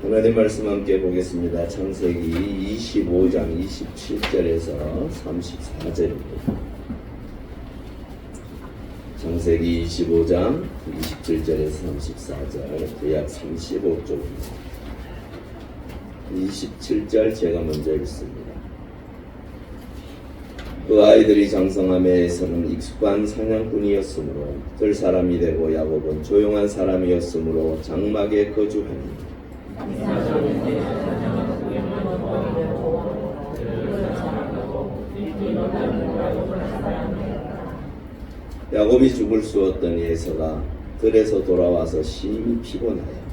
하나님 말씀 함께 보겠습니다. 창세기 25장 27절에서 34절입니다. 창세기 25장 27절에서 34절, 구약 35쪽입니다. 27절 제가 먼저 읽습니다. 그 아이들이 장성함에 에서는 익숙한 사냥꾼이었으므로 들 사람이 되고 야곱은 조용한 사람이었으므로 장막에 거주하니 야곱이 죽을 쑤었더니 에서가 들에서 돌아와서 심히 피곤하여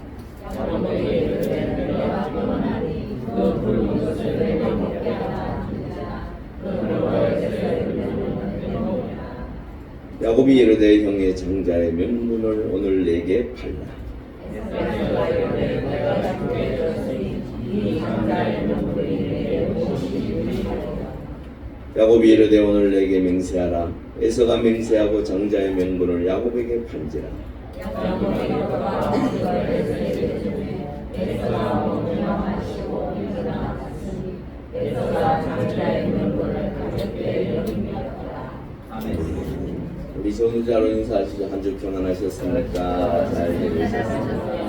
야곱이 이르되 형의 장자의 명분을 오늘 내게 팔라. 야곱이 이르되 오늘 내게 맹세하라. 에서가 맹세하고 장자의 명분을 야곱에게 판지라. 우리 전우자로 인사하시죠. 한 주 평안하셨습니까? 잘 지내셨습니까?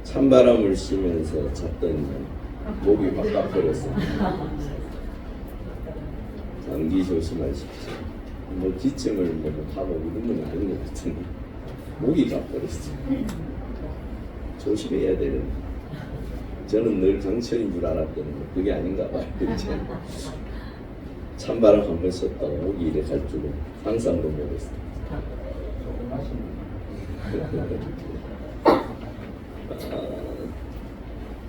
찬바람을 쉬면서 잤더니 목이 확 버렸습니다. 감기 조심하십시오. 뭐 기침을 하고 이런 건 아닌 것 같은데 목이 가버렸어요. 조심해야 되는데 저는 늘 강천인 줄 알았더니 그게 아닌가 봐요. 찬바람 한번 쐈다가 목이 이래 갈 줄은 상상도 못했어요.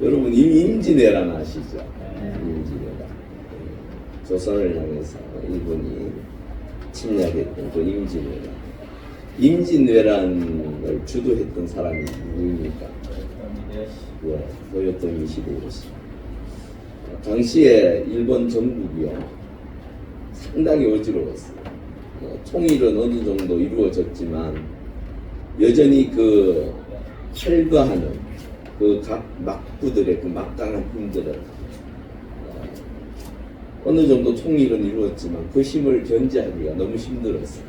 여러분 임진왜란 아시죠? 임진왜란. 조선을 향해서 일본이 침략했던 그 임진왜란. 임진왜란을 주도했던 사람이 누구입니까? 도요토미 히데요시. 당시에 일본 정국이요 상당히 어지러웠어요. 통일은 어느 정도 이루어졌지만 여전히 그 철거하는 그 각 막부들의 그 막강한 힘들은 어느 정도 통일은 이루었지만 그 힘을 견제하기가 너무 힘들었어요.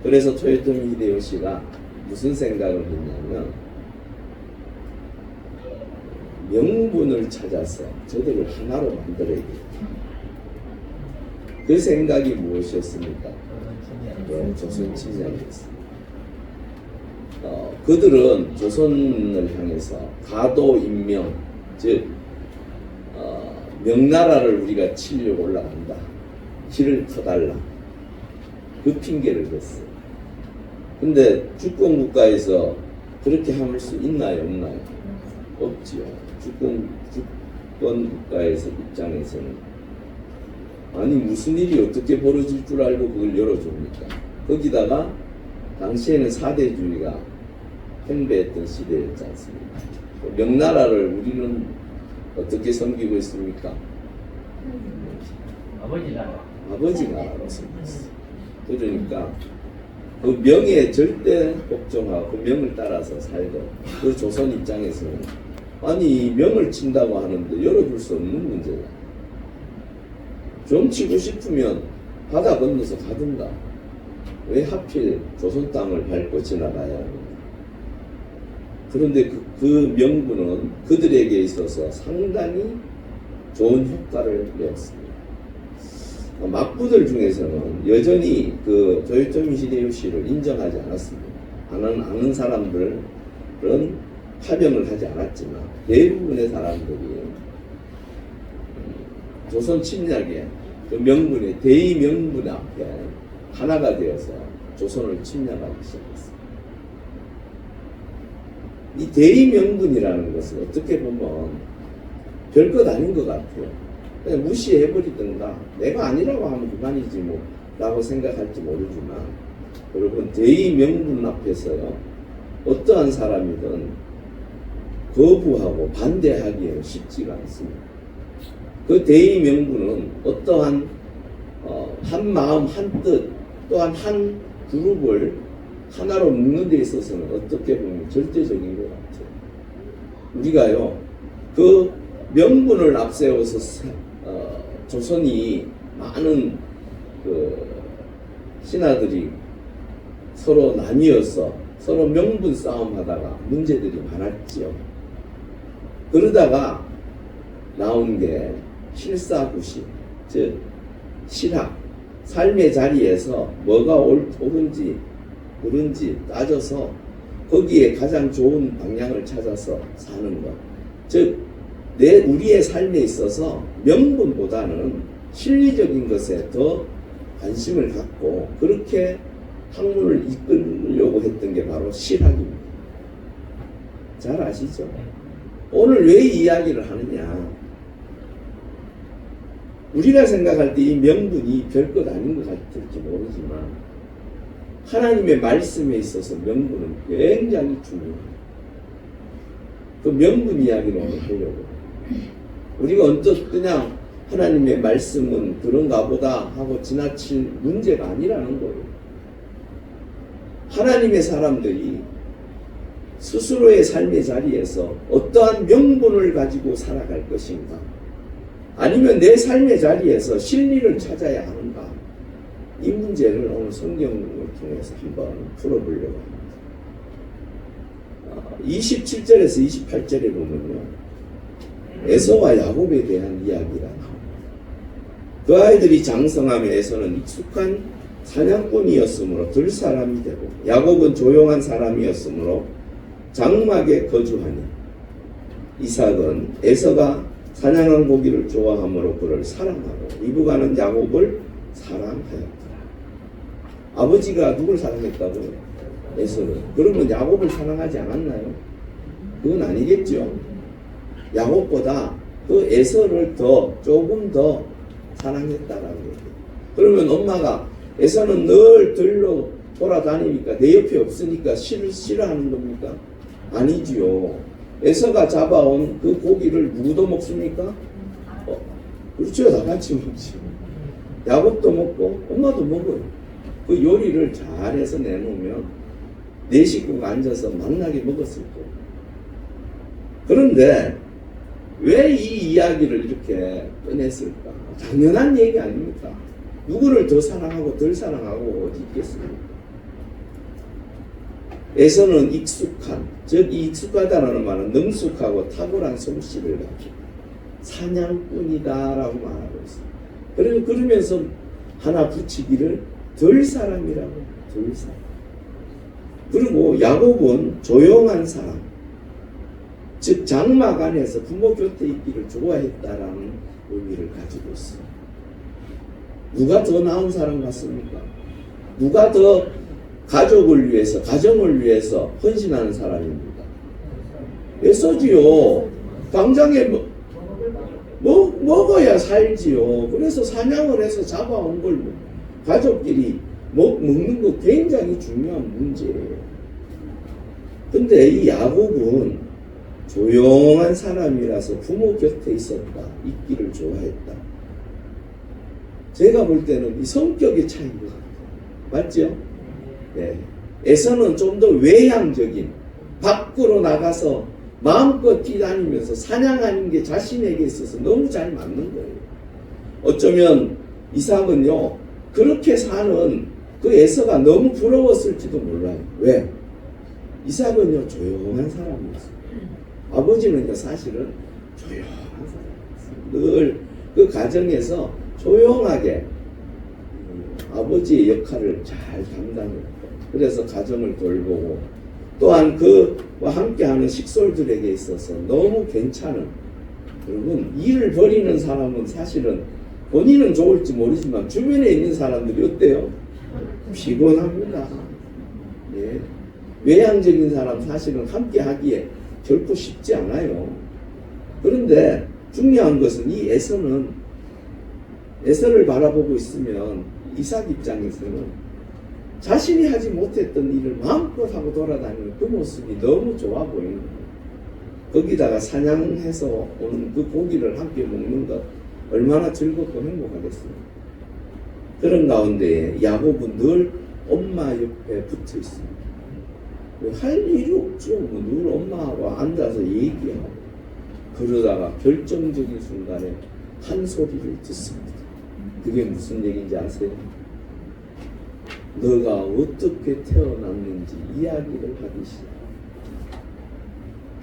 그래서 토요토미 히데요시가 무슨 생각을 했냐면 명분을 찾아서 저들을 하나로 만들어야 돼요. 그 생각이 무엇이었습니까? 네, 조선 침략이었어요. 그들은 조선을 향해서 가도 임명, 즉 명나라를 우리가 치려고 올라간다. 길을 터달라. 그 핑계를 댔어요. 근데 주권국가에서 그렇게 할 수 있나요? 없나요? 없지요. 주권국가에서 입장에서는 아니 무슨 일이 어떻게 벌어질 줄 알고 그걸 열어줍니까? 거기다가 당시에는 사대주의가 팽배했던 시대였지 않습니까? 명나라를 우리는 어떻게 섬기고 있습니까? 아버지 나라로 섬기고 있어요. 그러니까 그 명에 절대 복종하고 그 명을 따라서 살던 그 조선 입장에서는 아니 명을 친다고 하는데 열어줄 수 없는 문제다. 좀 치고 싶으면 바다 건너서 가든가 왜 하필 조선 땅을 밟고 지나가야 합니까? 그런데 그 명분은 그들에게 있어서 상당히 좋은 효과를 내었습니다. 막부들 중에서는 여전히 그 도요토미 히데요시를 인정하지 않았습니다. 아는 사람들은 파병을 하지 않았지만 대부분의 사람들이 조선 침략의 그 명분의 대의 명분 앞에 하나가 되어서 조선을 침략하기 시작했습니다. 이 대의 명분이라는 것은 어떻게 보면 별것 아닌 것 같아요. 그냥 무시해버리든가 내가 아니라고 하면 그만이지 뭐 라고 생각할지 모르지만 여러분 대의 명분 앞에서요 어떠한 사람이든 거부하고 반대하기에는 쉽지가 않습니다. 그 대의 명분은 어떠한 한 마음 한 뜻 또한 한 그룹을 하나로 묶는 데 있어서는 어떻게 보면 절대적인 것 같아요. 우리가요 그 명분을 앞세워서 조선이 많은 그 신하들이 서로 나뉘어서 서로 명분 싸움하다가 문제들이 많았지요. 그러다가 나온 게 실사구시, 즉 실학, 삶의 자리에서 뭐가 옳은지 그른지 따져서 거기에 가장 좋은 방향을 찾아서 사는 것. 즉 우리의 삶에 있어서 명분보다는 실리적인 것에 더 관심을 갖고 그렇게 학문을 이끌려고 했던 게 바로 실학입니다. 잘 아시죠? 오늘 왜 이 이야기를 하느냐? 우리가 생각할 때 이 명분이 별것 아닌 것 같을지 모르지만 하나님의 말씀에 있어서 명분은 굉장히 중요해요. 그 명분 이야기를 오늘 하려고. 우리가 언뜻 그냥 하나님의 말씀은 그런가 보다 하고 지나칠 문제가 아니라는 거예요. 하나님의 사람들이 스스로의 삶의 자리에서 어떠한 명분을 가지고 살아갈 것인가, 아니면 내 삶의 자리에서 진리를 찾아야 하는가, 이 문제를 오늘 성경을 통해서 한번 풀어보려고 합니다. 27절에서 28절에 보면요, 에서와 야곱에 대한 이야기가 나옵니다. 그 아이들이 장성하며 에서는 익숙한 사냥꾼이었으므로 들사람이 되고 야곱은 조용한 사람이었으므로 장막에 거주하니 이삭은 에서가 사냥한 고기를 좋아하므로 그를 사랑하고 이브가는 야곱을 사랑하였더라. 아버지가 누굴 사랑했다고요? 에서를. 그러면 야곱을 사랑하지 않았나요? 그건 아니겠죠. 야곱보다 그 에서를 조금 더 사랑했다라는 거예요. 그러면 엄마가 에서는 늘 들로 돌아다니니까 내 옆에 없으니까 싫어하는 겁니까? 아니지요. 에서가 잡아온 그 고기를 누구도 먹습니까? 그렇죠. 다 같이 먹지. 야곱도 먹고 엄마도 먹어요. 그 요리를 잘해서 내놓으면 네 식구가 앉아서 맛나게 먹었을 거예요. 그런데 왜 이 이야기를 이렇게 꺼냈을까? 당연한 얘기 아닙니까? 누구를 더 사랑하고 덜 사랑하고 어디 있겠습니까? 에서는 익숙한, 즉 이 익숙하다라는 말은 능숙하고 탁월한 솜씨를 가지고 사냥꾼이다라고 말하고 있어요. 그러면서 하나 붙이기를 덜 사람이라고, 덜 사람. 그리고 야곱은 조용한 사람, 즉 장막 안에서 부모 곁에 있기를 좋아했다라는 의미를 가지고 있어요. 누가 더 나은 사람 같습니까? 누가 더 가족을 위해서, 가정을 위해서 헌신하는 사람입니다. 에서지요. 당장에 먹어야 살지요. 그래서 사냥을 해서 잡아온 걸 가족끼리 먹는 거 굉장히 중요한 문제예요. 근데 이 야곱은 조용한 사람이라서 부모 곁에 있었다. 있기를 좋아했다. 제가 볼 때는 이 성격의 차이인 것 같아요. 맞죠? 네. 에서는 좀 더 외향적인, 밖으로 나가서 마음껏 뛰다니면서 사냥하는 게 자신에게 있어서 너무 잘 맞는 거예요. 어쩌면 이삭은요, 그렇게 사는 그 에서가 너무 부러웠을지도 몰라요. 왜? 이삭은요, 조용한 사람이었어요. 아버지는요, 사실은 조용한 사람이었어요. 늘 그 가정에서 조용하게 아버지의 역할을 잘 감당했고, 그래서 가정을 돌보고, 또한 그와 함께하는 식솔들에게 있어서 너무 괜찮은, 여러분, 일을 벌이는 사람은 사실은 본인은 좋을지 모르지만 주변에 있는 사람들이 어때요? 피곤합니다. 예. 외향적인 사람 사실은 함께하기에 결코 쉽지 않아요. 그런데 중요한 것은 이 에서를 바라보고 있으면 이삭 입장에서는 자신이 하지 못했던 일을 마음껏 하고 돌아다니는 그 모습이 너무 좋아 보이는 거예요. 거기다가 사냥해서 오는 그 고기를 함께 먹는 것 얼마나 즐겁고 행복하겠어요. 그런 가운데 야곱은 늘 엄마 옆에 붙어 있습니다. 할 일이 없죠. 늘 엄마하고 앉아서 얘기하고 그러다가 결정적인 순간에 한 소리를 듣습니다. 그게 무슨 얘기인지 아세요? 너가 어떻게 태어났는지 이야기를 하기 시작.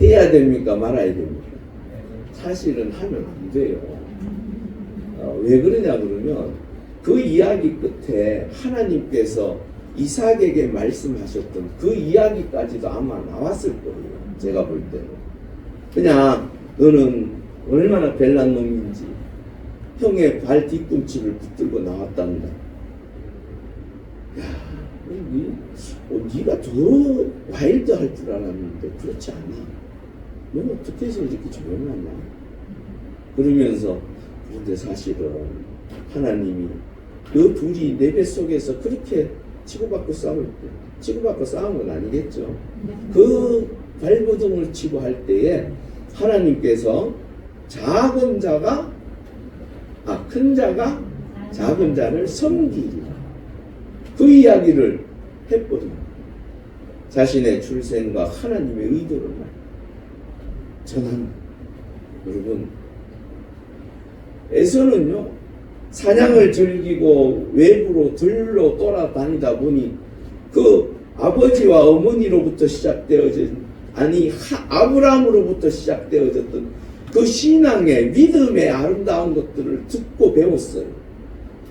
해야 됩니까? 말아야 됩니까? 사실은 하면 안 돼요. 왜 그러냐 그러면 그 이야기 끝에 하나님께서 이삭에게 말씀하셨던 그 이야기까지도 아마 나왔을 거예요. 제가 볼 때는. 그냥 너는 얼마나 별난 놈인지 형의 발 뒤꿈치를 붙들고 나왔단다. 야, 네가 더 와일드할 줄 알았는데 그렇지 않아. 너는 어떻게 해서 이렇게 조용하냐? 그러면서 그런데 사실은 하나님이 너 둘이 내 뱃속에서 그렇게 치고받고 싸울 때, 치고받고 싸운 건 아니겠죠. 그 발버둥을 치고 할 때에 하나님께서 큰 자가 작은 자를 섬기리라. 그 이야기를 해버립니다. 자신의 출생과 하나님의 의도를 전합니다. 여러분, 에서는요, 사냥을 즐기고 외부로 들러 돌아다니다 보니 그 아버지와 어머니로부터 아브라함으로부터 시작되어졌던 그 신앙의 믿음의 아름다운 것들을 듣고 배웠어요.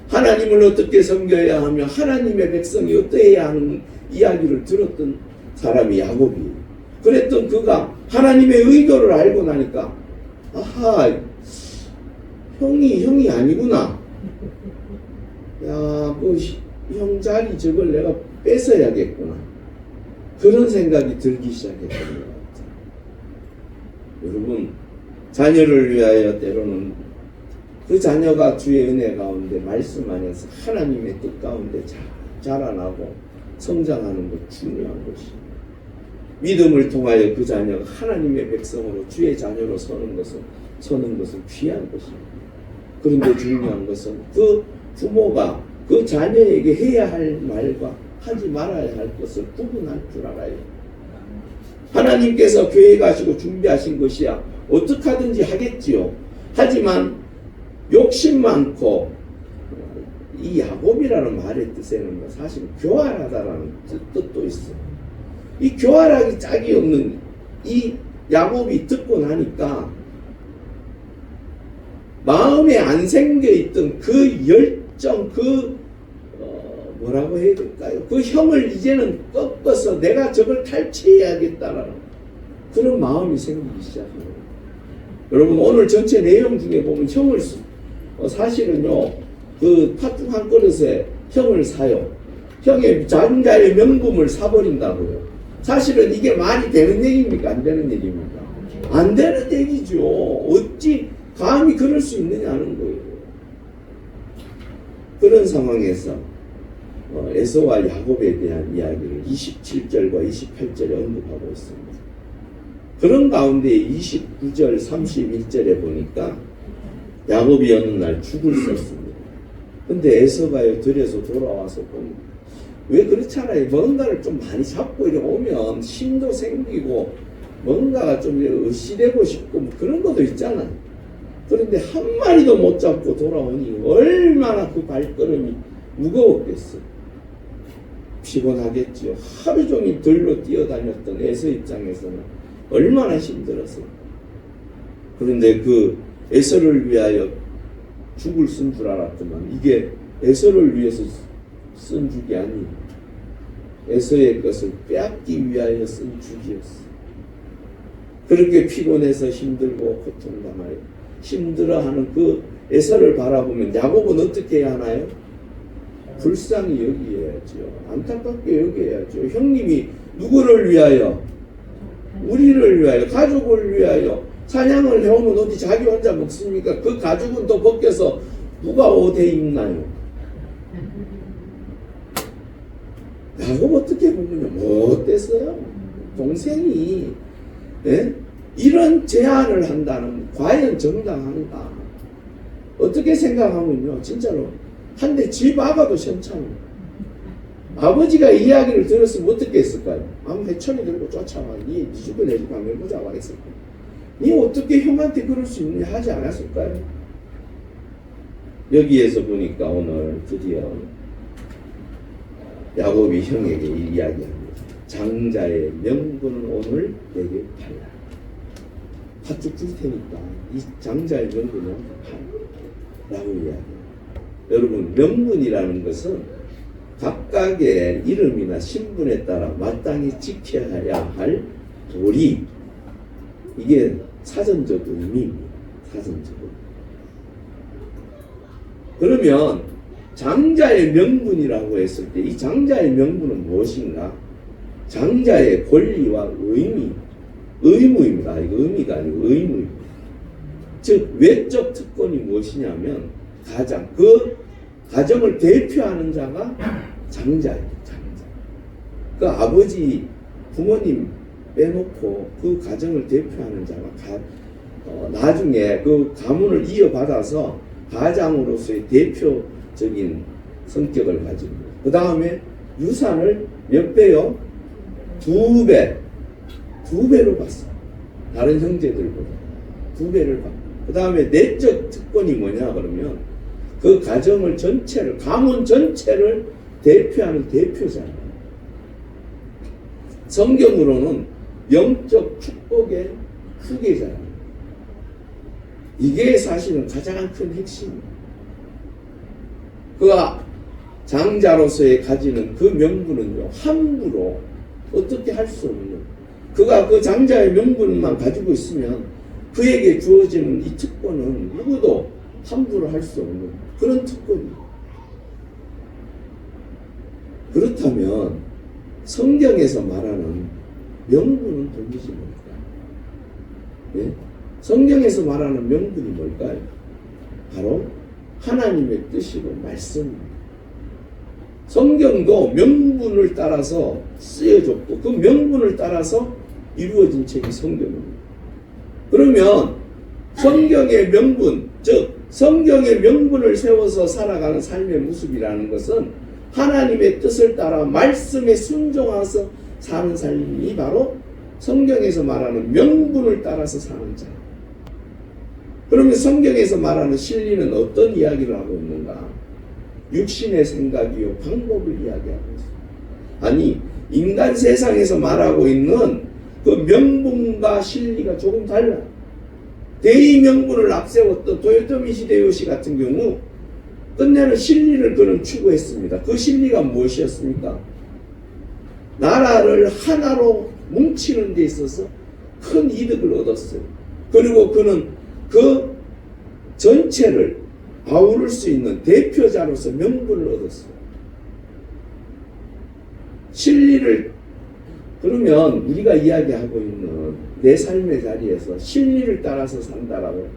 하나님을 어떻게 섬겨야 하며 하나님의 백성이 어떠해야 하는 이야기를 들었던 사람이 야곱이에요. 그랬던 그가 하나님의 의도를 알고 나니까 아하, 형이 아니구나. 야, 형 자리 저걸 내가 뺏어야겠구나. 그런 생각이 들기 시작했던 것 같아요. 여러분, 자녀를 위하여 때로는 그 자녀가 주의 은혜 가운데 말씀 안에서 하나님의 뜻 가운데 자라나고 성장하는 것 중요한 것입니다. 믿음을 통하여 그 자녀가 하나님의 백성으로 주의 자녀로 서는 것은 귀한 것입니다. 그런데 중요한 것은 그 부모가 그 자녀에게 해야 할 말과 하지 말아야 할 것을 구분할 줄 알아요. 하나님께서 계획하시고 준비하신 것이야 어떻게 하든지 하겠지요. 하지만 욕심 많고 이 야곱이라는 말의 뜻에는 사실 교활하다라는 뜻도 있어요. 이 교활하기 짝이 없는 이 야곱이 듣고 나니까 마음에 안 생겨있던 그 열정, 뭐라고 해야 될까요? 그 형을 이제는 꺾어서 내가 저걸 탈취해야겠다라는 그런 마음이 생기기 시작합니다. 여러분, 오늘 전체 내용 중에 보면 형을 사실은요, 그 팥죽 한 그릇에 형을 사요. 형의 자녀의 명분을 사버린다고요. 사실은 이게 말이 되는 얘기입니까? 안 되는 얘기입니까? 안 되는 얘기죠. 어찌 감히 그럴 수 있느냐는 거예요. 그런 상황에서 에서와 야곱에 대한 이야기를 27절과 28절에 언급하고 있습니다. 그런 가운데 29절, 31절에 보니까 야곱이 어느 날 죽을 썼습니다. 근데 에서가요, 들에서 돌아와서 보면 왜 그렇잖아요. 뭔가를 좀 많이 잡고 이렇게 오면 힘도 생기고 뭔가가 좀 의시되고 싶고 뭐 그런 것도 있잖아요. 그런데 한 마리도 못 잡고 돌아오니 얼마나 그 발걸음이 무거웠겠어요. 피곤하겠지요. 하루 종일 들로 뛰어다녔던 에서 입장에서는 얼마나 힘들었어요. 그런데 그 에서를 위하여 죽을 쓴 줄 알았더만 이게 에서를 위해서 쓴 죽이 아니에요. 에서의 것을 빼앗기 위하여 쓴 죽이었어요. 그렇게 피곤해서 힘들고 고통당하여 힘들어하는 그 에서를 바라보면 야곱은 어떻게 해야 하나요? 불쌍히 여기야죠. 안타깝게 여기야죠. 형님이 누구를 위하여? 우리를 위하여, 가족을 위하여 사냥을 해오면 어디 자기 혼자 먹습니까? 그 가죽은 또 벗겨서 누가 어디에 입나요? 야곱 어떻게 보면요, 뭐 어땠어요? 동생이 이런 제안을 한다는 과연 정당한가? 어떻게 생각하면요, 진짜로 한 대 집 아가도 현찮아. 아버지가 이야기를 들었으면 어떻게 했을까요? 아무 해천이 들고 쫓아와. 니 집에 내 집 가면 보자고 했을 거야. 니 어떻게 형한테 그럴 수 있느냐 하지 않았을까요? 여기에서 보니까 오늘 드디어 야곱이 형에게 이야기합니다. 장자의 명분을 오늘 내게 팔라. 팥죽 줄 테니까 이 장자의 명분을 팔라. 라고 이야기합니다. 여러분, 명분이라는 것은 각각의 이름이나 신분에 따라 마땅히 지켜야 할 도리, 이게 사전적 의미입니다. 사전적으로. 그러면 장자의 명분이라고 했을 때 이 장자의 명분은 무엇인가? 장자의 권리와 의무입니다. 이거 의미가 아니고 의무입니다. 즉 외적 특권이 무엇이냐면 그 가정을 대표하는 자가 장자예요. 장자. 그 아버지, 부모님 빼놓고 그 가정을 대표하는 자가 나중에 그 가문을 이어받아서 가장으로서의 대표적인 성격을 가지고, 그 다음에 유산을 몇 배요? 2배. 2배로 받습니다. 다른 형제들보다 2배를 받고, 그 다음에 내적 특권이 뭐냐 그러면 그 가정을 전체를, 가문 전체를 대표하는 대표자예요. 성경으로는 영적 축복의 후계자예요. 이게 사실은 가장 큰 핵심이에요. 그가 장자로서의 가지는 그 명분은요, 함부로 어떻게 할 수 없는, 그가 그 장자의 명분만 가지고 있으면 그에게 주어지는 이 특권은 누구도 함부로 할 수 없는 그런 특권이에요. 그렇다면 성경에서 말하는 명분은 도대체 뭘까요? 예? 성경에서 말하는 명분이 뭘까요? 바로 하나님의 뜻이고 말씀입니다. 성경도 명분을 따라서 쓰여졌고 그 명분을 따라서 이루어진 책이 성경입니다. 그러면 성경의 명분, 즉 성경의 명분을 세워서 살아가는 삶의 모습이라는 것은 하나님의 뜻을 따라 말씀에 순종해서 사는 삶이 바로 성경에서 말하는 명분을 따라서 사는 자. 그러면 성경에서 말하는 진리는 어떤 이야기를 하고 있는가? 육신의 생각이요 방법을 이야기하고 있습니다. 아니, 인간 세상에서 말하고 있는 그 명분과 진리가 조금 달라요. 대의 명분을 앞세웠던 도요토미 히데요시 같은 경우 끝내는 진리를 그는 추구했습니다. 그 진리가 무엇이었습니까? 나라를 하나로 뭉치는 데 있어서 큰 이득을 얻었어요. 그리고 그는 그 전체를 아우를 수 있는 대표자로서 명분을 얻었어요. 진리를, 그러면 우리가 이야기하고 있는 내 삶의 자리에서 진리를 따라서 산다라고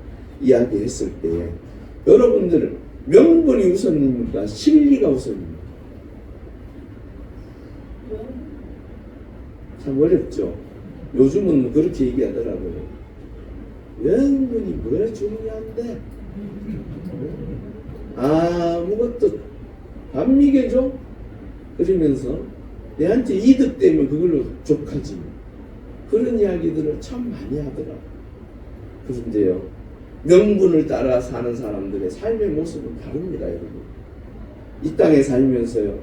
이야기했을 때 여러분들은 명분이 우선입니까? 진리가 우선입니까? 참 어렵죠. 요즘은 그렇게 얘기하더라고요. 명분이 왜 중요한데? 아무것도 안 미개죠? 그러면서 내한테 이득 되면 그걸로 족하지. 그런 이야기들을 참 많이 하더라고요. 그런데요, 명분을 따라 사는 사람들의 삶의 모습은 다릅니다, 여러분. 이 땅에 살면서요,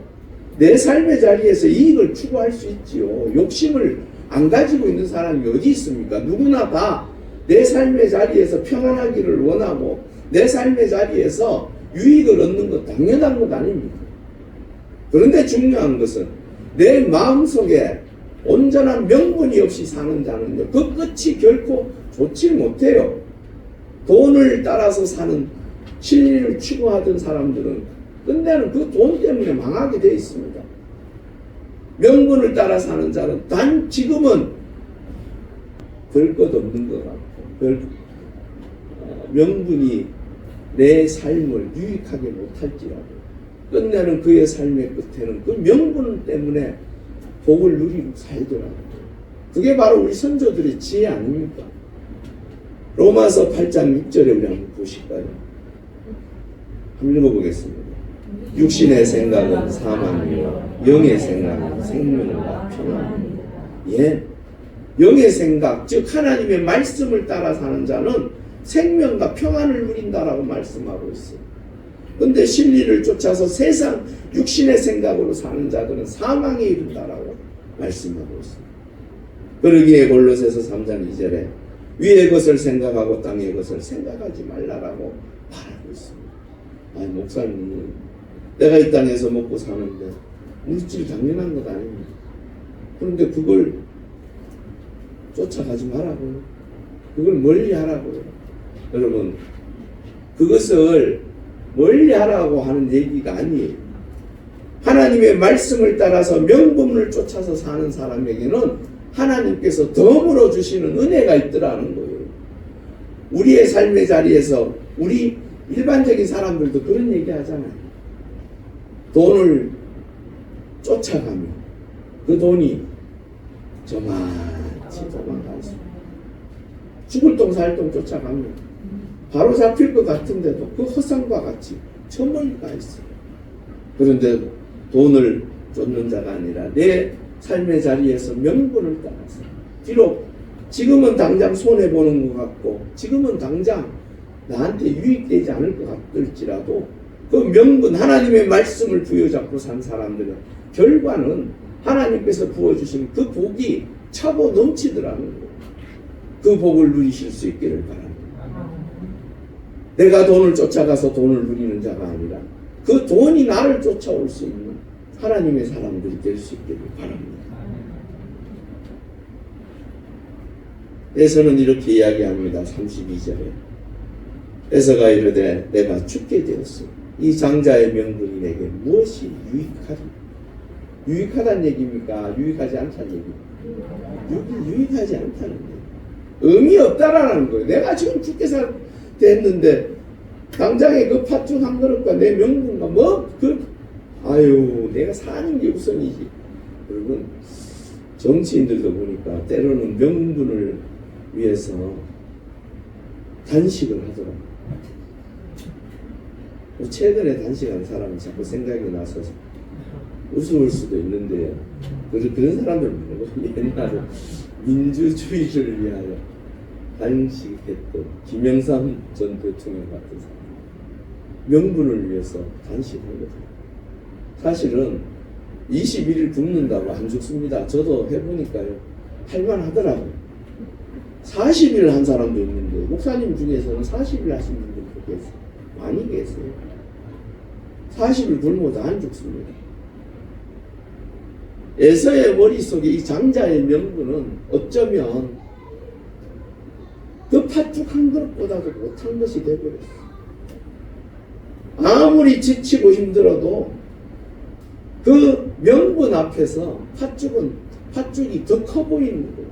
내 삶의 자리에서 이익을 추구할 수 있지요. 욕심을 안 가지고 있는 사람이 어디 있습니까? 누구나 다 내 삶의 자리에서 평안하기를 원하고 내 삶의 자리에서 유익을 얻는 것 당연한 것 아닙니까? 그런데 중요한 것은 내 마음속에 온전한 명분이 없이 사는 자는요, 그 끝이 결코 좋지 못해요. 돈을 따라서 사는, 진리를 추구하던 사람들은 끝내는 그 돈 때문에 망하게 되어 있습니다. 명분을 따라 사는 자는 단 지금은 별 것 없는 것 같고, 명분이 내 삶을 유익하게 못할지라도 끝내는 그의 삶의 끝에는 그 명분 때문에 복을 누리고 살더라고요. 그게 바로 우리 선조들의 지혜 아닙니까? 로마서 8장 6절에 우리 한번 보실까요? 한번 읽어보겠습니다. 육신의 생각은 사망이요 영의 생각은 생명과 평안입니다. 예, 영의 생각, 즉 하나님의 말씀을 따라 사는 자는 생명과 평안을 누린다라고 말씀하고 있어요. 근데 진리를 쫓아서 세상 육신의 생각으로 사는 자들은 사망에 이른다라고 말씀하고 있습니다. 그러기에 골로새서 3장 2절에 위의 것을 생각하고 땅의 것을 생각하지 말라라고 말하고 있습니다. 아니 목사님, 내가 이 땅에서 먹고 사는데 물질 당연한 것 아닙니다. 그런데 그걸 쫓아가지 말라고요. 그걸 멀리 하라고요. 여러분, 그것을 멀리 하라고 하는 얘기가 아니에요. 하나님의 말씀을 따라서 명분을 쫓아서 사는 사람에게는 하나님께서 더불어 주시는 은혜가 있더라는 거예요. 우리의 삶의 자리에서 우리 일반적인 사람들도 그런 얘기 하잖아요. 돈을 쫓아가며 그 돈이 저만치 도망가서 죽을 똥 살 똥 쫓아가며 바로 잡힐 것 같은데도 그 허상과 같이 저 멀리 가 있어요. 그런데 돈을 쫓는 자가 아니라 내 삶의 자리에서 명분을 따라서, 비록 지금은 당장 손해보는 것 같고 지금은 당장 나한테 유익되지 않을 것 같을지라도 그 명분, 하나님의 말씀을 부여잡고 산 사람들의 결과는 하나님께서 부어주신 그 복이 차고 넘치더라는 거예요. 그 복을 누리실 수 있기를 바랍니다. 내가 돈을 쫓아가서 돈을 누리는 자가 아니라 그 돈이 나를 쫓아올 수 있는 하나님의 사람들이 될 수 있기를 바랍니다. 에서는 이렇게 이야기합니다. 32절에 에서가 이르되 내가 죽게 되었소. 이 장자의 명분이 내게 무엇이 유익하다는 얘기입니까? 유익하지 않다는 얘기입니까? 유익하지 않다는 거예요. 의미 없다라는 거예요. 내가 지금 죽게 됐는데 당장에 그 팥죽 한 그릇과 내 명분과 내가 사는 게 우선이지. 여러분, 정치인들도 보니까 때로는 명분을 위해서 단식을 하더라고요. 최근에 단식한 사람은 자꾸 생각이 나서 우스울 수도 있는데요. 그런 사람들 말고 옛날에 민주주의를 위하여 단식했던 김영삼 전 대통령 같은 사람, 명분을 위해서 단식하거든요. 사실은 21일 굶는다고 안 죽습니다. 저도 해보니까요, 할만하더라고요. 40일 한 사람도 있는데, 목사님 중에서는 40일 하신 분들도 계세요. 많이 계세요. 40일 굶어도 안 죽습니다. 에서의 머릿속에 이 장자의 명분은 어쩌면 그 팥죽 한 그릇보다도 못한 것이 되어버렸어요. 아무리 지치고 힘들어도 그 명분 앞에서 팥죽이 더 커 보이는 거예요.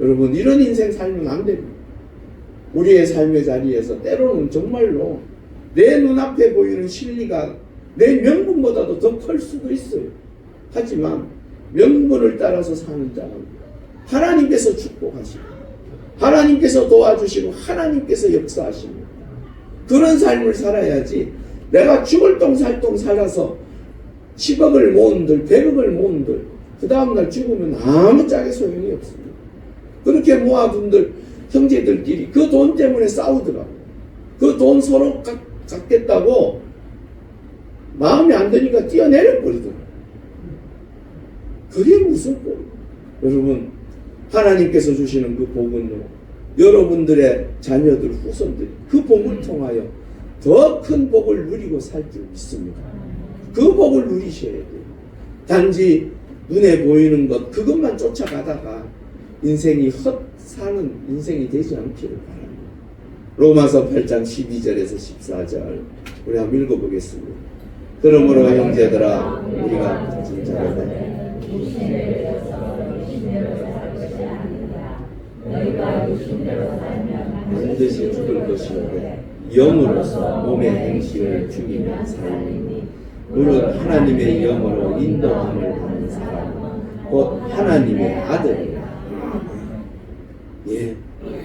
여러분, 이런 인생 살면 안 됩니다. 우리의 삶의 자리에서 때로는 정말로 내 눈앞에 보이는 진리가 내 명분보다도 더 클 수도 있어요. 하지만 명분을 따라서 사는 자는 하나님께서 축복하시고 하나님께서 도와주시고 하나님께서 역사하십니다. 그런 삶을 살아야지 내가 죽을 똥 살 똥 살아서 10억을 모은들 100억을 모은들 그 다음날 죽으면 아무짝에 소용이 없습니다. 그렇게 모아둔들 형제들끼리 그 돈 때문에 싸우더라고요. 그 돈 서로 갖겠다고 마음이 안 드니까 뛰어내려 버리더라고요. 그게 무슨 꼴이에요? 여러분, 하나님께서 주시는 그 복은요, 여러분들의 자녀들, 후손들이 그 복을 통하여 더 큰 복을 누리고 살 줄 믿습니다. 그 복을 누리셔야 돼요. 단지 눈에 보이는 것 그것만 쫓아가다가 인생이 헛사는 인생이 되지 않기를 바랍니다. 로마서 8장 12절에서 14절 우리 한번 읽어보겠습니다. 그러므로 형제들아 우리가 가진 자로다 반드시 죽을 것이오되 영으로서 몸의 행실을 죽이면 살리니 무릇 하나님의 영으로 인도함을 받는 사람은 곧 하나님의 아들이라. 예,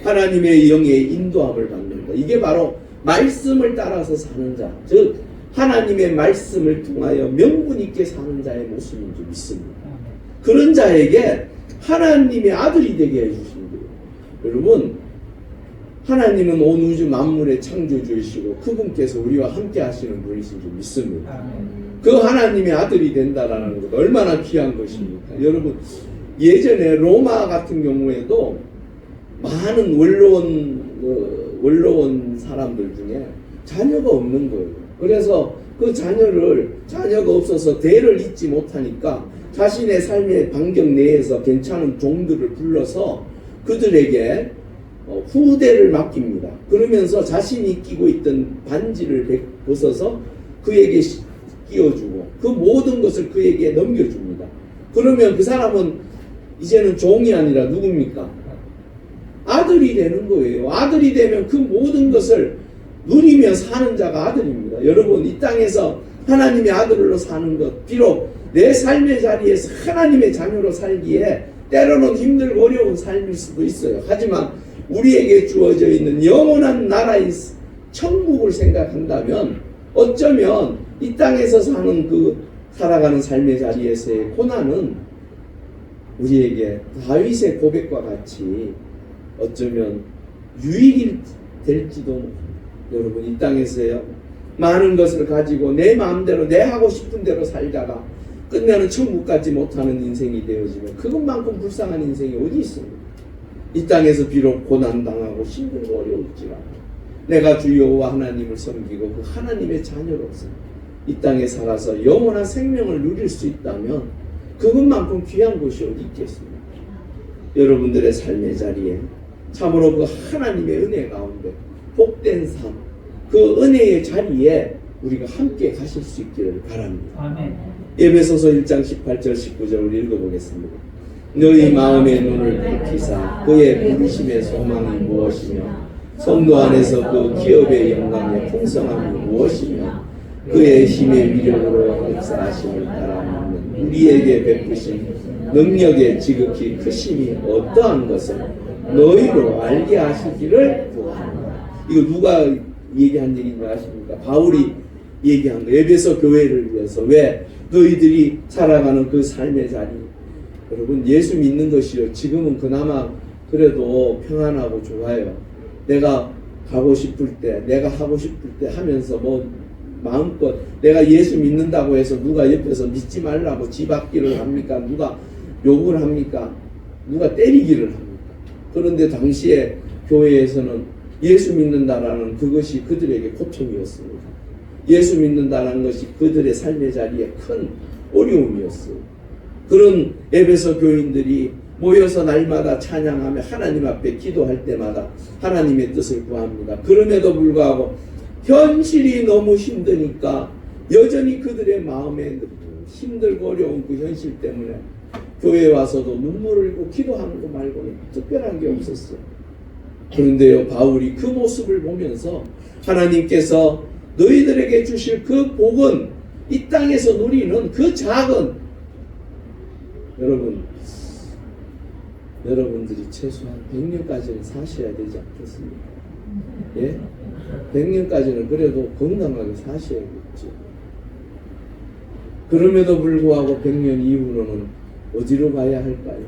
하나님의 영의 인도함을 받는다. 이게 바로 말씀을 따라서 사는 자, 즉 하나님의 말씀을 통하여 명분 있게 사는 자의 모습인 줄 믿습니다. 그런 자에게 하나님의 아들이 되게 해주신 거예요. 여러분, 하나님은 온 우주 만물의 창조주이시고 그분께서 우리와 함께 하시는 분이신 줄 믿습니다. 그 하나님의 아들이 된다라는 것 얼마나 귀한 것입니까? 여러분, 예전에 로마 같은 경우에도 많은 원로원 사람들 중에 자녀가 없는 거예요. 그래서 그 자녀가 없어서 대를 잇지 못하니까 자신의 삶의 반경 내에서 괜찮은 종들을 불러서 그들에게 후대를 맡깁니다. 그러면서 자신이 끼고 있던 반지를 벗어서 그에게 끼워주고 그 모든 것을 그에게 넘겨줍니다. 그러면 그 사람은 이제는 종이 아니라 누굽니까? 아들이 되는 거예요. 아들이 되면 그 모든 것을 누리며 사는 자가 아들입니다. 여러분, 이 땅에서 하나님의 아들로 사는 것, 비록 내 삶의 자리에서 하나님의 자녀로 살기에 때로는 힘들고 어려운 삶일 수도 있어요. 하지만 우리에게 주어져 있는 영원한 나라인 천국을 생각한다면 어쩌면 이 땅에서 살아가는 삶의 자리에서의 고난은 우리에게 다윗의 고백과 같이 어쩌면 유익이 될지도 모릅니다. 여러분, 이 땅에서요 많은 것을 가지고 내 마음대로 내 하고 싶은 대로 살다가 끝내는 천국 가지 못하는 인생이 되어지면 그것만큼 불쌍한 인생이 어디 있습니까? 이 땅에서 비록 고난당하고 힘들고 어려울지라도 내가 주 여호와 하나님을 섬기고 그 하나님의 자녀로서 이 땅에 살아서 영원한 생명을 누릴 수 있다면 그것만큼 귀한 것이 어디 있겠습니까? 여러분들의 삶의 자리에 참으로 그 하나님의 은혜 가운데 복된 삶, 그 은혜의 자리에 우리가 함께 가실 수 있기를 바랍니다. 아멘. 에베소서 1장 18절 19절을 읽어보겠습니다. 너희 마음의 눈을 밝히사 그의 부르심의 소망이 무엇이며 성도 안에서 그 기업의 영광의 풍성함이 무엇이며 그의 힘의 위력으로 역사하심을 따라 믿는 우리에게 베푸신 능력의 지극히 크심이 어떠한 것을 너희로 알게 하시기를 구합니다. 이거 누가 얘기한 얘기인지 아십니까? 바울이 얘기한 거. 에베소 교회를 위해서. 왜? 너희들이 살아가는 그 삶의 자리. 여러분, 예수 믿는 것이요, 지금은 그나마 그래도 평안하고 좋아요. 내가 가고 싶을 때, 내가 하고 싶을 때 하면서 마음껏 내가 예수 믿는다고 해서 누가 옆에서 믿지 말라고 집앞기를 합니까? 누가 욕을 합니까? 누가 때리기를 합니까? 그런데 당시에 교회에서는 예수 믿는다라는 그것이 그들에게 고통이었습니다. 예수 믿는다는 것이 그들의 삶의 자리에 큰 어려움이었어요. 그런 에베소 교인들이 모여서 날마다 찬양하며 하나님 앞에 기도할 때마다 하나님의 뜻을 구합니다. 그럼에도 불구하고 현실이 너무 힘드니까 여전히 그들의 마음에 힘들고 어려운 그 현실 때문에 교회에 와서도 눈물을 흘리고 기도하는 거 말고는 특별한 게 없었어요. 그런데요, 바울이 그 모습을 보면서 하나님께서 너희들에게 주실 그 복은 이 땅에서 누리는 그 작은, 여러분들이 최소한 100년까지는 사셔야 되지 않겠습니까? 예? 100년까지는 그래도 건강하게 사셔야겠죠. 그럼에도 불구하고 100년 이후로는 어디로 가야 할까요?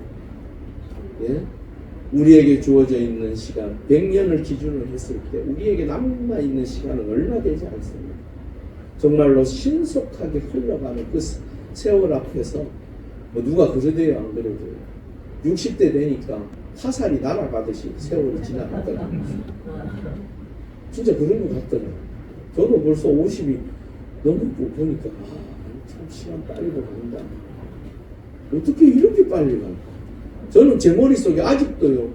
예? 우리에게 주어져 있는 시간, 100년을 기준으로 했을 때 우리에게 남아있는 시간은 얼마 되지 않습니다. 정말로 신속하게 흘러가는 그 세월 앞에서 누가 그러대요, 안 그러대요? 60대 되니까 화살이 날아가듯이 세월이 지나가더라고요. 진짜 그런 것 같더라고요. 저도 벌써 50이 넘고 보니까 참 시간 빨리 간다. 어떻게 이렇게 빨리 갈까? 저는 제 머릿속에 아직도요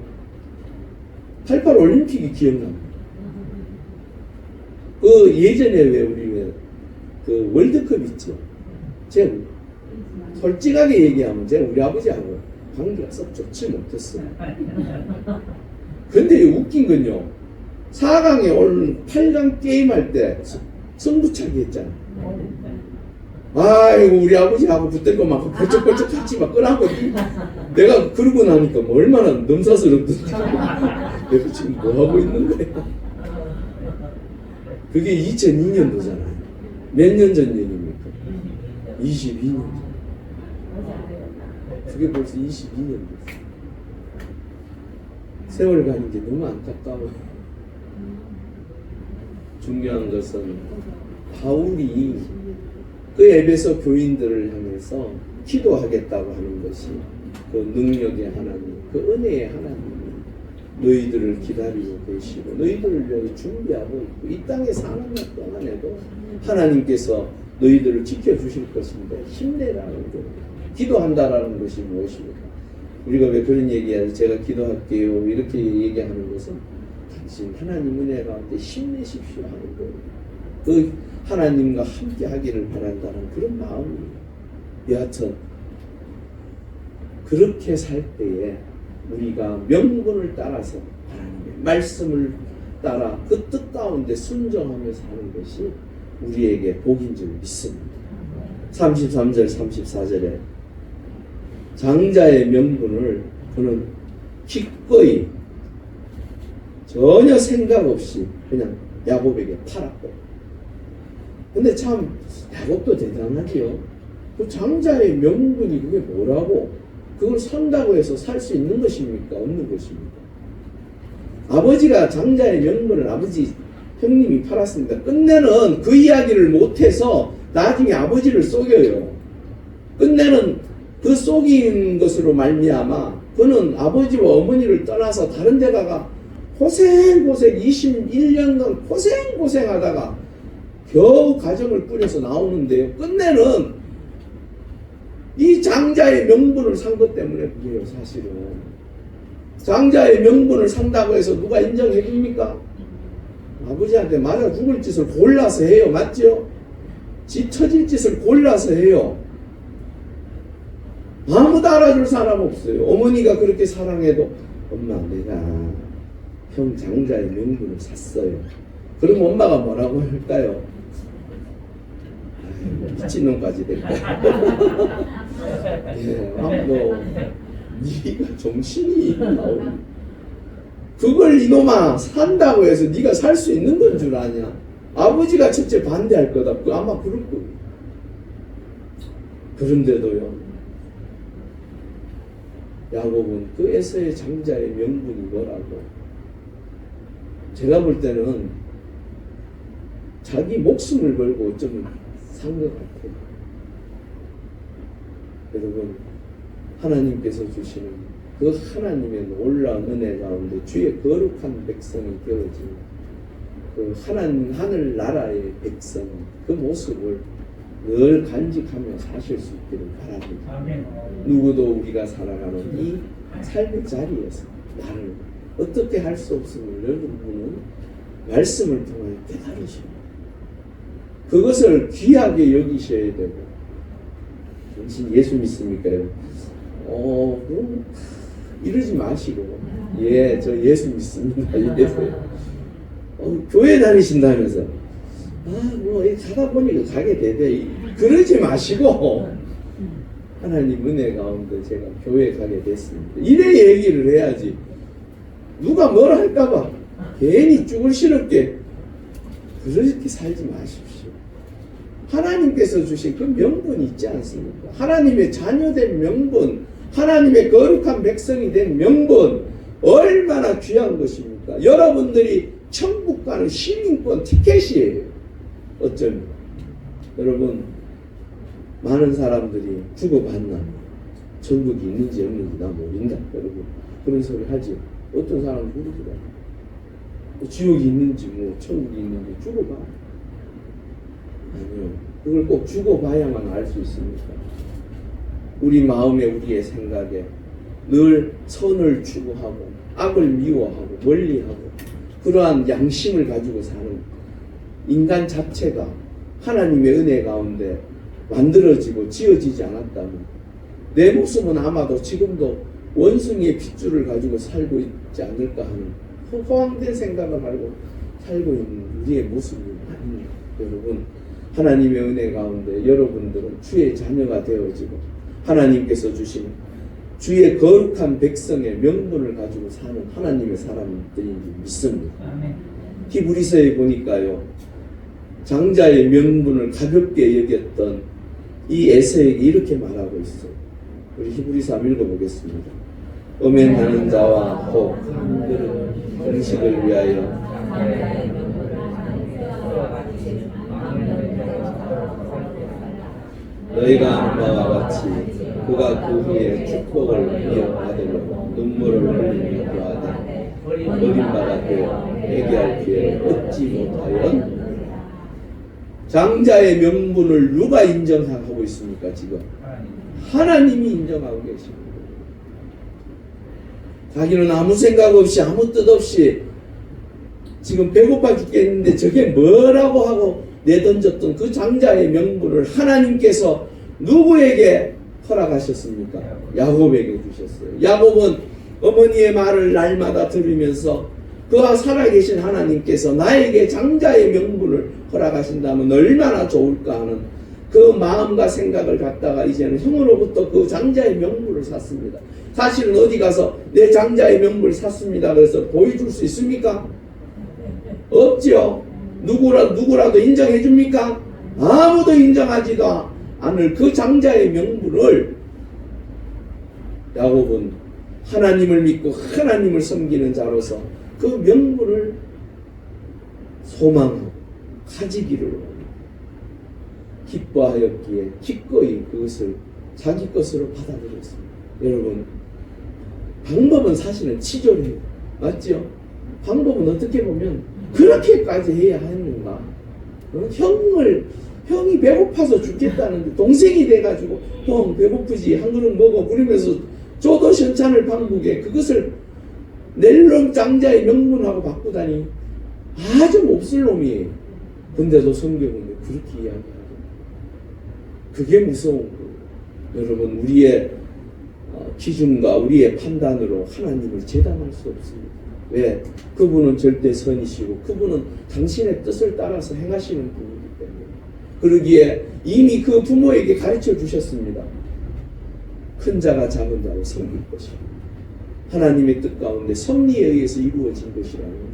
88 올림픽이 기억납니다. 그 예전에 우리 그 월드컵 있죠. 제가 솔직하게 얘기하면 제가 우리 아버지하고 관계가 썩 좋지 못했어요. 근데 웃긴 건요, 4강에 올 8강 게임할 때 승부차기 했잖아요. 아이고, 우리 아버지하고 붙들고 막 벌쩍벌쩍 같이 막 끄라고. 내가 그러고 나니까 얼마나 넘사스럽던지. 내가 지금 뭐 하고 있는 거야? 그게 2002년도잖아요. 몇 년 전 얘기입니까? 22년 전. 그게 벌써 22년 됐어요. 세월 가는 게 너무 안타까워요. 중요한 것은 바울이 그 에베소 교인들을 향해서 기도하겠다고 하는 것이 그 능력의 하나님, 그 은혜의 하나님이 너희들을 기다리고 계시고 너희들을 위해 준비하고 있고 이 땅에 사는 것 동안에도 하나님께서 너희들을 지켜주실 것인데 힘내라는 거, 기도한다라는 것이 무엇입니까? 우리가 왜 그런 얘기해요? 제가 기도할게요 이렇게 얘기하는 것은 당신 하나님 은혜 가운데 힘내십시오 하는 거예요. 그 하나님과 함께 하기를 바란다는 그런 마음이에요. 여하튼 그렇게 살 때에 우리가 명분을 따라서 하나님의 말씀을 따라 그 뜻 가운데 순종하며 사는 것이 우리에게 복인 줄 믿습니다. 33절 34절에 장자의 명분을 그는 기꺼이 전혀 생각 없이 그냥 야곱에게 팔았고, 근데 참 야곱도 대단하지요. 그 장자의 명분이 그게 뭐라고 그걸 산다고 해서 살 수 있는 것입니까? 없는 것입니까? 아버지가 장자의 명분을 아버지 형님이 팔았습니다. 끝내는 그 이야기를 못해서 나중에 아버지를 속여요. 끝내는 그 속인 것으로 말미암아 그는 아버지와 어머니를 떠나서 다른 데 가가 고생고생 21년간 고생고생하다가 겨우 가정을 꾸려서 나오는데요. 끝내는 이 장자의 명분을 산 것 때문에 그래요. 사실은 장자의 명분을 산다고 해서 누가 인정해 줍니까? 아버지한테 맞아 죽을 짓을 골라서 해요. 맞죠? 지 터질 짓을 골라서 해요. 아무도 알아줄 사람 없어요. 어머니가 그렇게 사랑해도 엄마 내가 형 장자의 명분을 샀어요. 그럼 엄마가 뭐라고 할까요? 미친놈까지 될 거야. 예, 뭐 네가 정신이 나오니 그걸 이놈아 산다고 해서 네가 살 수 있는 건 줄 아냐? 아버지가 첫째 반대할 거다. 아마 그럴 거예요. 그런데도요, 야곱은 그 에서의 장자의 명분이 뭐라고? 제가 볼 때는 자기 목숨을 걸고 어쩌면 산 것 같아요. 여러분, 하나님께서 주시는 그 하나님의 놀라운 은혜 가운데 주의 거룩한 백성이 되어진 그 하나님 하늘 나라의 백성, 그 모습을 늘 간직하며 사실 수 있기를 바랍니다. 누구도 우리가 살아가는 이 삶의 자리에서 나를 어떻게 할 수 없음을 여러분은 말씀을 통하여 깨달으십니다. 그것을 귀하게 여기셔야 되고, 당신 예수 믿습니까요? 그럼 이러지 마시고, 예, 저 예수 믿습니다. 이래서요. 교회 다니신다면서, 뭐 가다 보니까 가게 되대. 그러지 마시고, 하나님 은혜 가운데 제가 교회 가게 됐습니다. 이래 얘기를 해야지. 누가 뭐라 할까봐 괜히 쭈글스럽게 그렇게 살지 마십시오. 하나님께서 주신 그 명분이 있지 않습니까? 하나님의 자녀된 명분, 하나님의 거룩한 백성이 된 명분, 얼마나 귀한 것입니까? 여러분들이 천국 가는 시민권 티켓이에요. 어쩌면 여러분, 많은 사람들이 주고받나 천국이 있는지 없는지 나 모른다, 여러분 그런 소리 하지. 어떤 사람은 모르더라. 지옥이 있는지 뭐 천국이 있는지 주고봐. 아니요, 그걸 꼭 주고봐야만 알 수 있습니까? 우리 마음에, 우리의 생각에 늘 선을 추구하고 악을 미워하고 멀리하고 그러한 양심을 가지고 사는 인간 자체가 하나님의 은혜 가운데 만들어지고 지어지지 않았다면 내 모습은 아마도 지금도 원숭이의 핏줄을 가지고 살고 있지 않을까 하는 허황된 생각을 하고 살고 있는 우리의 모습이 아닙니다. 여러분, 하나님의 은혜 가운데 여러분들은 주의 자녀가 되어지고 하나님께서 주신 주의 거룩한 백성의 명분을 가지고 사는 하나님의 사람들인지 믿습니다. 히브리서에 보니까요, 장자의 명분을 가볍게 여겼던 이 에서에게 이렇게 말하고 있어요. 우리 히브리서 한번 읽어보겠습니다. 음행하는 자와 혹 한 그릇 음식을 위하여 너희가 한 바와 같이 그가 그 후에 축복을 이어받으려고 눈물을 흘리며 구하되 어린 바가 되어 회개할 기회를 얻지 못하여. 장자의 명분을 누가 인정하고 있습니까? 지금 하나님이 인정하고 계십니다. 자기는 아무 생각 없이 아무 뜻 없이 지금 배고파 죽겠는데 저게 뭐라고 하고 내던졌던 그 장자의 명분을 하나님께서 누구에게 허락하셨습니까? 야곱에게 주셨어요. 야곱은 어머니의 말을 날마다 들으면서 그와 살아계신 하나님께서 나에게 장자의 명분을 허락하신다면 얼마나 좋을까 하는 그 마음과 생각을 갖다가 이제는 형으로부터 그 장자의 명분을 샀습니다. 사실은 어디 가서 내 장자의 명분을 샀습니다 그래서 보여줄 수 있습니까? 없죠. 누구라도 인정해 줍니까? 아무도 인정하지도 않을 그 장자의 명분을 야곱은 하나님을 믿고 하나님을 섬기는 자로서 그 명분을 소망하고 가지기를 원합니다. 기뻐하였기에 기꺼이 그것을 자기 것으로 받아들였습니다. 여러분, 방법은 사실은 치졸해요. 맞죠? 방법은 어떻게 보면 그렇게까지 해야 하는가? 형이 배고파서 죽겠다는데 동생이 돼가지고 형 배고프지 한 그릇 먹어 그러면서 쪼도 현찬을 방북에 그것을 낼놈 장자의 명분하고 바꾸다니 아주 몹쓸 놈이에요. 근데도 성경은 그렇게 이야기하고 그게 무서운 거예요. 여러분, 우리의 기준과 우리의 판단으로 하나님을 재단할 수 없습니다. 왜? 그분은 절대 선이시고 그분은 당신의 뜻을 따라서 행하시는 분이기 때문에. 그러기에 이미 그 부모에게 가르쳐 주셨습니다. 큰 자가 작은 자를 섬길 것이고 하나님의 뜻 가운데 섭리에 의해서 이루어진 것이라는 거예요.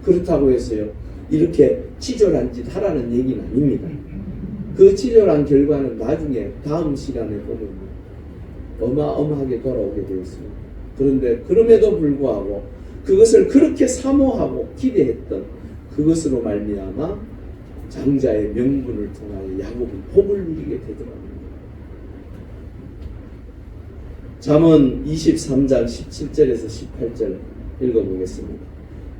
그렇다고 해서요 이렇게 치졸한 짓 하라는 얘기는 아닙니다. 그 치졸한 결과는 나중에 다음 시간에 보면 어마어마하게 돌아오게 되어 있습니다. 그런데 그럼에도 불구하고 그것을 그렇게 사모하고 기대했던 그것으로 말미암아 장자의 명분을 통하여 야곱은 복을 누리게 되더랍니다. 잠언 23장 17절에서 18절 읽어보겠습니다.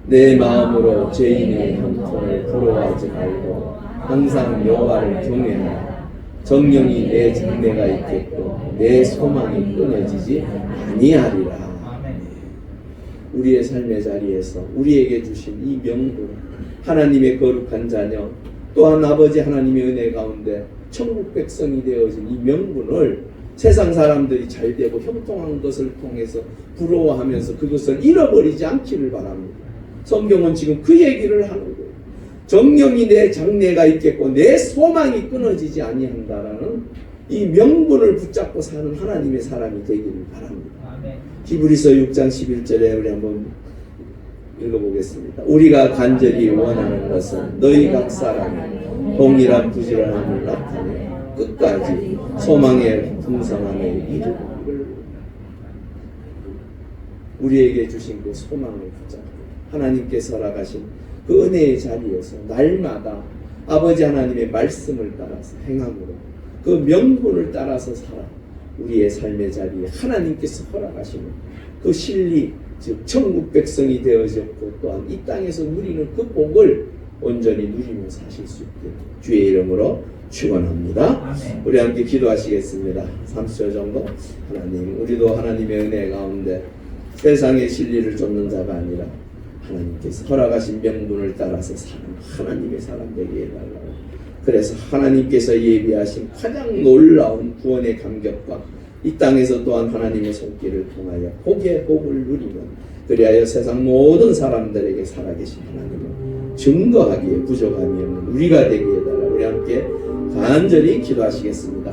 내 마음으로 죄인의 형통을 부러워하지 말고 항상 여호와를 경외하라. 정령이 내 장래가 있겠고 내 소망이 끊어지지 아니하리라. 우리의 삶의 자리에서 우리에게 주신 이 명분, 하나님의 거룩한 자녀, 또한 아버지 하나님의 은혜 가운데 천국 백성이 되어진 이 명분을 세상 사람들이 잘되고 형통한 것을 통해서 부러워하면서 그것을 잃어버리지 않기를 바랍니다. 성경은 지금 그 얘기를 하는 거예요. 정령이 내 장래가 있겠고 내 소망이 끊어지지 아니한다라는 이 명분을 붙잡고 사는 하나님의 사람이 되기를 바랍니다. 히브리서 6장 11절에 우리 한번 읽어보겠습니다. 우리가 간절히 원하는 것은 너희 각 사람의 동일한 부지런함을 나타내 끝까지 소망의 풍성함에 이르기를. 우리에게 주신 그 소망을 붙잡고 하나님께서 허락하신 그 은혜의 자리에서 날마다 아버지 하나님의 말씀을 따라서 행함으로 그 명분을 따라서 살아 우리의 삶의 자리에 하나님께서 허락하시는 그 진리, 즉 천국 백성이 되어졌고 또한 이 땅에서 누리는 그 복을 온전히 누리며 사실 수 있게 주의 이름으로 축원합니다. 우리 함께 기도하시겠습니다. 30초 정도. 하나님, 우리도 하나님의 은혜 가운데 세상의 진리를 쫓는 자가 아니라 하나님께서 허락하신 명분을 따라서 사는 하나님의 사람 되게 해달라고. 그래서 하나님께서 예비하신 가장 놀라운 구원의 감격과 이 땅에서 또한 하나님의 손길을 통하여 복의 복을 누리면 그리하여 세상 모든 사람들에게 살아계신 하나님을 증거하기에 부족함이 없는 우리가 되게 해달라고. 우리 함께 간절히 기도하시겠습니다.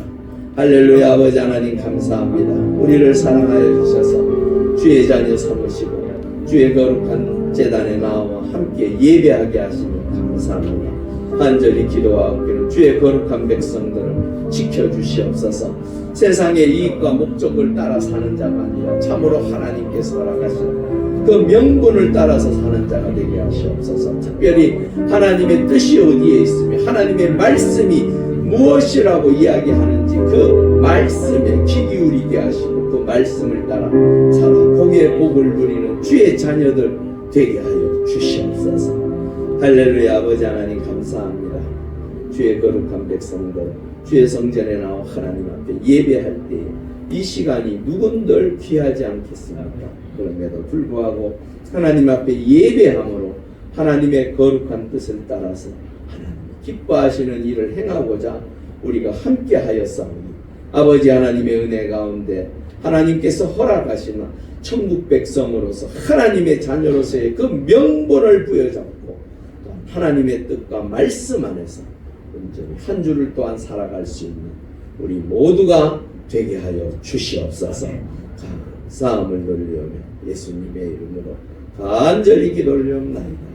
할렐루야. 아버지 하나님 감사합니다. 우리를 사랑하여 주셔서 주의 자녀 삼으시고 주의 거룩한 제단에 나와 함께 예배하게 하시니 감사합니다. 간절히 기도하옵기를 주의 거룩한 백성들을 지켜주시옵소서. 세상의 이익과 목적을 따라 사는 자가 아니라 참으로 하나님께서 허락하신 그 명분을 따라서 사는 자가 되게 하시옵소서. 특별히 하나님의 뜻이 어디에 있으며 하나님의 말씀이 무엇이라고 이야기하는지 그 말씀에 귀 기울이게 하시고 그 말씀을 따라 살아 복의 복을 누리는 주의 자녀들 되게 하여 주시옵소서. 할렐루야. 아버지 하나님 감사합니다. 주의 거룩한 백성들 주의 성전에 나와 하나님 앞에 예배할 때에 이 시간이 누군들 귀하지 않겠습니까? 그럼에도 불구하고 하나님 앞에 예배함으로 하나님의 거룩한 뜻을 따라서 하나님 기뻐하시는 일을 행하고자 우리가 함께 하였사오니 아버지 하나님의 은혜 가운데 하나님께서 허락하시는 천국 백성으로서 하나님의 자녀로서의 그 명분을 부여잡고 하나님의 뜻과 말씀 안에서 온전히 한 주를 또한 살아갈 수 있는 우리 모두가 되게 하여 주시옵소서. 감사함을 돌리오며 예수님의 이름으로 간절히 기도를 올리옵나이다.